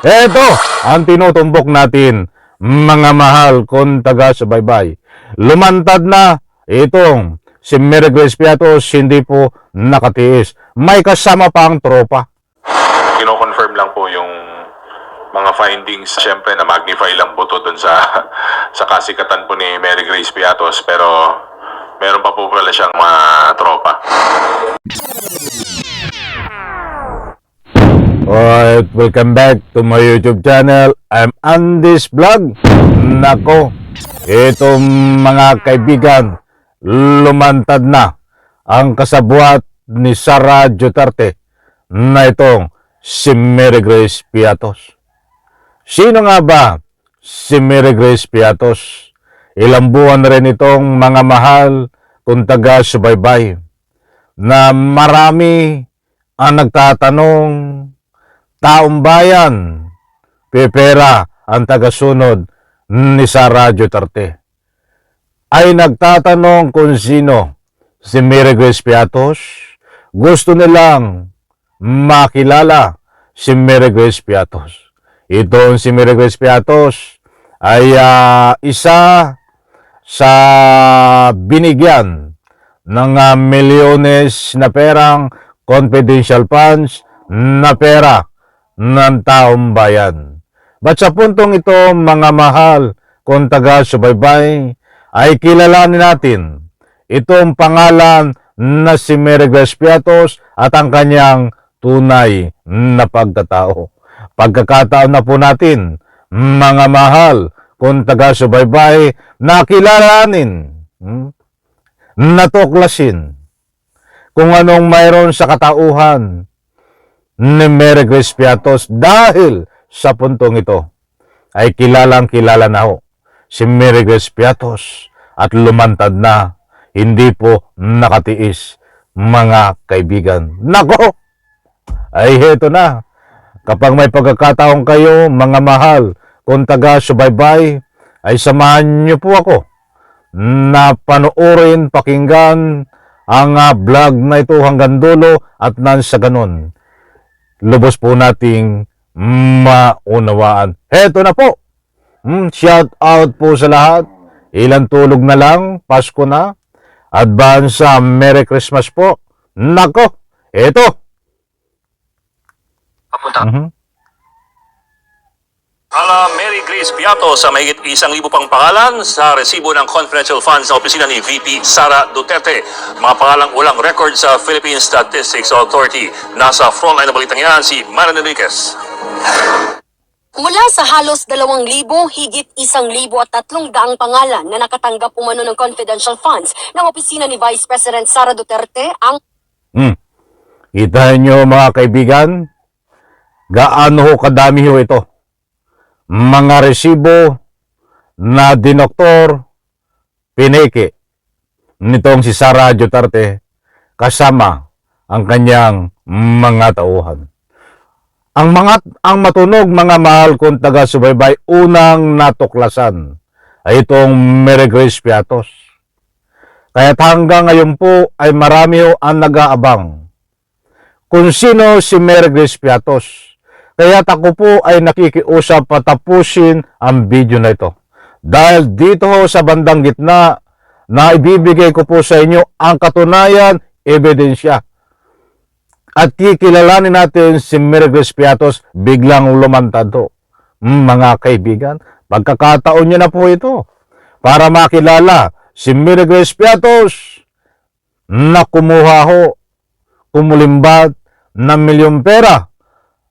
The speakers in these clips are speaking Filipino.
Eto ang tinutumbok natin, mga mahal kong taga-subaybay. Lumantad na itong si Mary Grace Piatos, hindi po nakatiis. May kasama pang tropa. Kino-confirm lang po yung mga findings, syempre na magnify lang po to dun sa kasikatan po ni Mary Grace Piatos, pero meron pa po pala siyang mga tropa. Alright, welcome back to my YouTube channel. I'm Andy's Vlog. Nako, itong mga kaibigan, lumantad na ang kasabwat ni Sara Duterte na itong si Mary Grace Piatos. Sino nga ba si Mary Grace Piatos? Ilang buwan na rin itong mga mahal kung taga-subaybay na marami ang nagtatanong, taong bayan, pepera ang tagasunod ni Sara Duterte. Ay nagtatanong kung sino si Mary Grace Piatos. Gusto nilang makilala si Mary Grace Piatos. Itong si Mary Grace Piatos ay isa sa binigyan ng milyones na perang confidential funds na pera ng taong bayan. But sa puntong ito, mga mahal kung taga-subaybay, ay kilalanin natin itong pangalan na si Mary Grace Piatos at ang kanyang tunay na pagkatao. Pagkakataon na po natin, mga mahal kung taga-subaybay, na kilalanin, natuklasin kung anong mayroon sa katauhan ni Mary Grace Piatos. Dahil sa puntong ito ay kilalang kilala na ho si Mary Grace Piatos at lumantad na, hindi po nakatiis, mga kaibigan. Nako, ay heto na. Kapag may pagkakataon kayo, mga mahal kung taga-subaybay, ay samahan niyo po ako na panoorin, pakinggan ang vlog na ito hanggang dulo, at nang sa ganun lubos po nating maunawaan. Heto na po. Shout out po sa lahat. Ilang tulog na lang, Pasko na. Advance Merry Christmas po. Nako, eto. Ala Mary Grace Piatos sa mahigit 1,000 pang pangalan sa resibo ng confidential funds sa opisina ni VP Sara Duterte. Mga pangalang ulang record sa Philippine Statistics Authority. Nasa frontline na balitang yan si Maran Enriquez. Mula sa halos 2,000, higit 1,300 pangalan na nakatanggap umano ng confidential funds ng opisina ni Vice President Sara Duterte ang... Kita nyo, mga kaibigan, gaano ho kadami ho ito. Mga resibo na dinoktor pineke nitong si Sara Duterte kasama ang kanyang mga tauhan. Ang matunog, mga mahal kong taga-subaybay, unang natuklasan ay itong Mary Grace Piatos. Kaya't hanggang ngayon po ay marami ho ang nag-aabang kung sino si Mary Grace Piatos. Kaya ako po ay nakikiusap patapusin ang video na ito. Dahil dito ho sa bandang gitna na ibibigay ko po sa inyo ang katunayan, ebidensya. At kikilalanin natin si Mary Grace Piatos, biglang lumantad ho. Mga kaibigan, pagkakataon niyo na po ito para makilala si Mary Grace Piatos na kumuha ho, kumulimbat ng milyong pera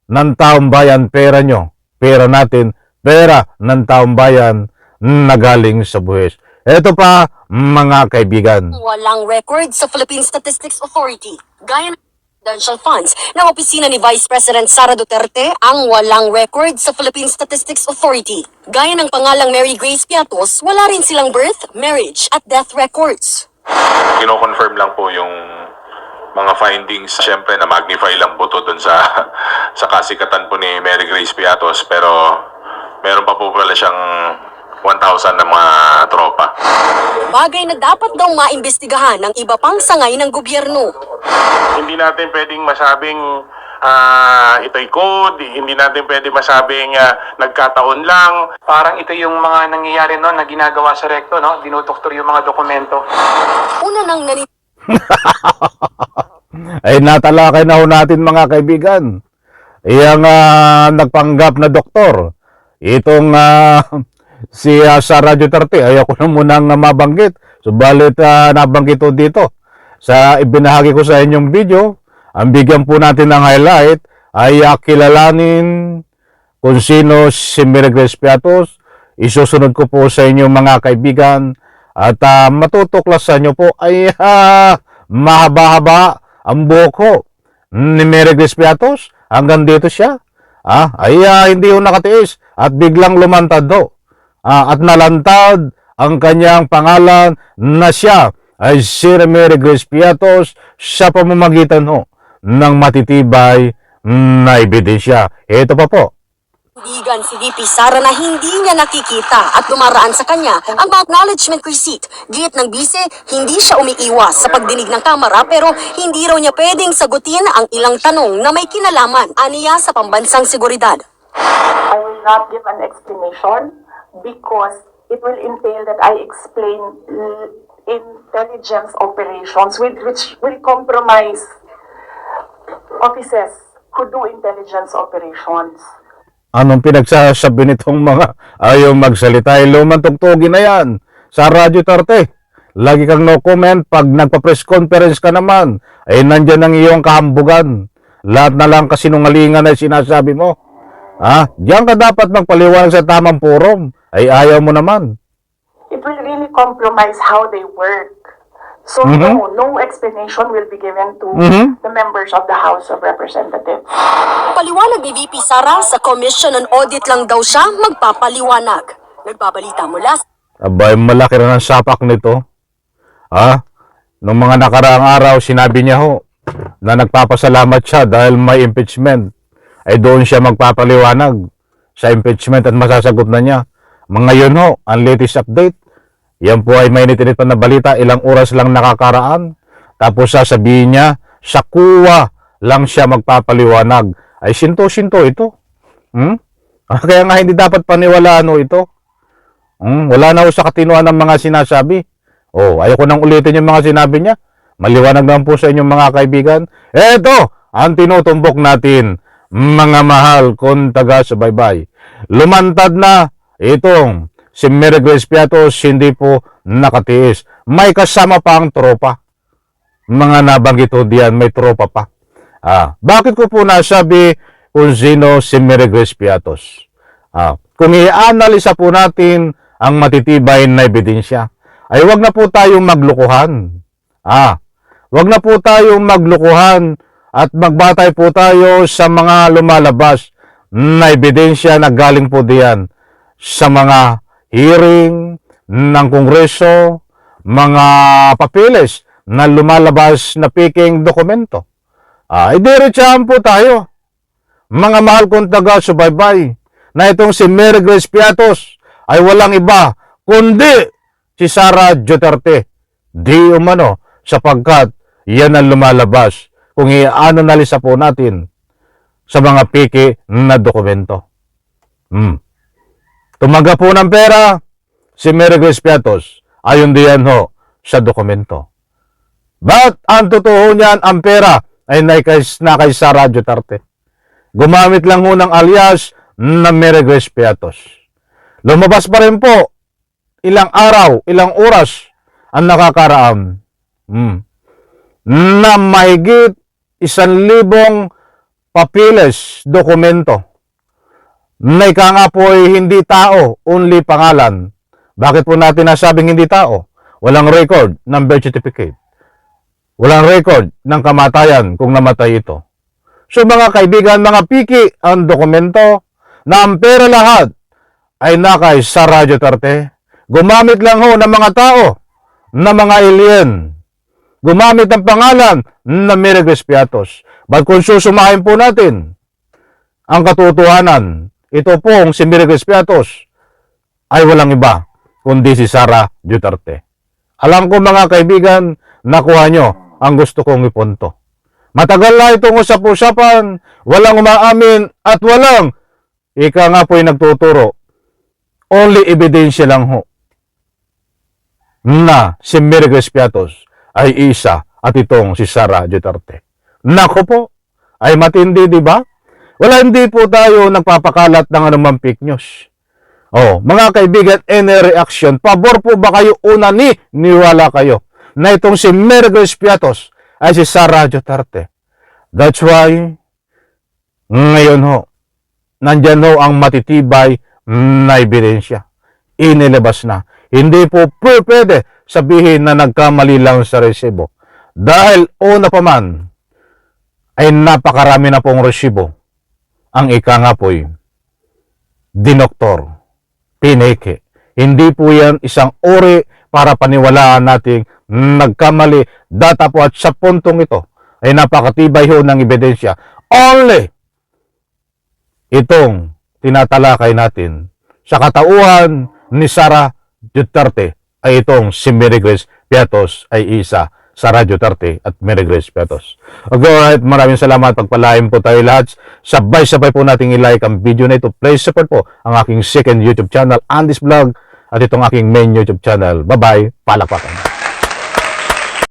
ng taong bayan. Pera nyo, pera natin, pera ng taong bayan na galing sa buwis. Ito pa, mga kaibigan. Walang record sa Philippine Statistics Authority. Gaya ng confidential funds ng opisina ni Vice President Sara Duterte ang walang record sa Philippine Statistics Authority. Gaya ng pangalang Mary Grace Piatos, wala rin silang birth, marriage at death records. Kino-confirm lang po yung mga findings, syempre na magnify lang po to dun sa kasikatan po ni Mary Grace Piatos, pero meron pa po pala siyang 1,000 na mga tropa. Bagay na dapat daw maimbestigahan ng iba pang sangay ng gobyerno. Hindi natin pwedeng masabing ito'y code, hindi natin pwede masabing nagkataon lang. Parang ito yung mga nangyayari no na ginagawa sa Recto, no? Dinudoktor yung mga dokumento. Una nang Ay natalakay na ho natin mga kaibigan. Iyang nagpanggap na doktor. Itong si Sara Duterte. Ayoko na munang mabanggit. Subalit nabanggit ho dito. Sa ibinahagi ko sa inyong video, ang bigyan po natin ng highlight ay kilalanin kung sino si Mary Grace Piatos. Isusunod ko po sa inyong mga kaibigan at matutuklasan nyo po ay mahaba-haba ang buhok ho ni Mary Grace Piatos. Hanggang dito siya. Hindi ho nakatiis at biglang lumantad ho. At nalantad ang kanyang pangalan na siya ay si Mary Grace Piatos sa pamamagitan ho ng matitibay na ebidensya. Ito pa po. Bigan si VP Sara na hindi niya nakikita at dumaraan sa kanya ang acknowledgement receipt. Git ng bise, hindi siya umiiwas sa pagdinig ng kamera pero hindi raw niya pwedeng sagutin ang ilang tanong na may kinalaman aniya sa pambansang seguridad. I will not give an explanation because it will entail that I explain intelligence operations which will compromise officers who do intelligence operations. Anong pinagsasabi nitong mga ayaw magsalita? Lumantugtugin na yan. Sara Duterte, lagi kang no comment. Pag nagpa-press conference ka naman, ay nandyan ang iyong kahambugan. Lahat na lang kasinungalingan ay sinasabi mo. Diyan ka dapat magpaliwanag sa tamang forum. Ay ayaw mo naman. It will really compromise how they work. So no explanation will be given to the members of the House of Representatives. Paliwanag ni VP Sara, sa Commission on Audit lang daw siya magpapaliwanag. Nagbabalita mula Abay, malaki na ng sapak nito. Noong mga nakaraang araw, sinabi niya ho na nagpapasalamat siya dahil may impeachment. Ay doon siya magpapaliwanag sa impeachment at masasagot na niya. Ngayon ho, ang latest update. Yan po ay may nitinit pa na balita, ilang oras lang nakakaraan. Tapos sasabihin niya, sa kuwa lang siya magpapaliwanag. Ay sinto-sinto ito. Kaya nga hindi dapat paniwalaan ho ito. Wala na ho sa katinuan ng mga sinasabi. Ayoko nang ulitin yung mga sinabi niya. Maliwanag naman po sa inyong mga kaibigan. Eto, ang tinutumbok natin, mga mahal kong taga-subaybay. Lumantad na itong si Mary Grace Piatos, hindi po nakatiis. May kasama pa ang tropa. Mga nabanggit ho diyan, may tropa pa. Bakit ko po nasabi kung sino si Mary Grace Piatos? Kung i-analisa po natin ang matitibay na ebidensya, ay wag na po tayong maglukuhan. Wag na po tayong maglukuhan at magbatay po tayo sa mga lumalabas na ebidensya na galing po diyan sa mga hearing ng Kongreso, mga papeles na lumalabas na peking dokumento. Diretsahan po tayo, mga mahal kong taga-subaybay, na itong si Mary Grace Piatos ay walang iba kundi si Sara Duterte. Di umano, sapagkat yan ang lumalabas kung i-analisa po natin sa mga peke na dokumento. Tumaga po ng pera si Mary Grace Piatos, ayon diyan ho sa dokumento. But ang totoo niyan, ang pera ay na kay Sara Duterte. Gumamit lang ho ng alias na Mary Grace Piatos. Lumabas pa rin po ilang araw, ilang oras ang nakakaraan na mahigit 1,000 papeles, dokumento na ika nga po ay hindi tao, only pangalan. Bakit po natin nasabing hindi tao? Walang record ng birth certificate. Walang record ng kamatayan kung namatay ito. So mga kaibigan, mga piki ang dokumento na ang pera lahat ay nakay Sara Duterte. Gumamit lang ho ng mga tao, na mga alien. Gumamit ang pangalan na Mary Grace Piatos. But kung susumahin po natin ang katotohanan, ito pong si Mary Grace Piatos ay walang iba kundi si Sara Duterte. Alam ko mga kaibigan, nakuha nyo ang gusto kong ipunto. Matagal na itong usap-usapan, walang umaamin at walang ika nga po'y nagtuturo. Only ebidensya lang ho na si Mary Grace Piatos ay isa at itong si Sara Duterte. Nako po, ay matindi, di ba? Wala, hindi po tayo nagpapakalat ng anumang fake news. Oh, mga kaibigan, any reaction, pabor po ba kayo una niwala kayo na itong si Mary Grace Piatos ay si Sara Duterte? That's why, ngayon ho, nandyan ho ang matitibay na ebidensya. Inilabas na. Hindi po pwede sabihin na nagkamali lang sa resibo. Dahil una pa man, ay napakarami na pong resibo. Ang ika nga po'y dinoktor, pineke. Hindi po yan isang uri para paniwalaan nating nagkamali. Data po at sa puntong ito ay napakatibay ho ng ebidensya. Only itong tinatalakay natin sa katauhan ni Sara Duterte ay itong si Mary Grace Piatos ay isa. Sara Duterte at Mary Grace Piatos. Okay, alright, maraming salamat. Pagpalain po tayo lahat. Sabay-sabay po nating i-like ang video na ito. Please support po ang aking second YouTube channel, Andy's Vlog, at itong aking main YouTube channel. Bye-bye. Palakpakan.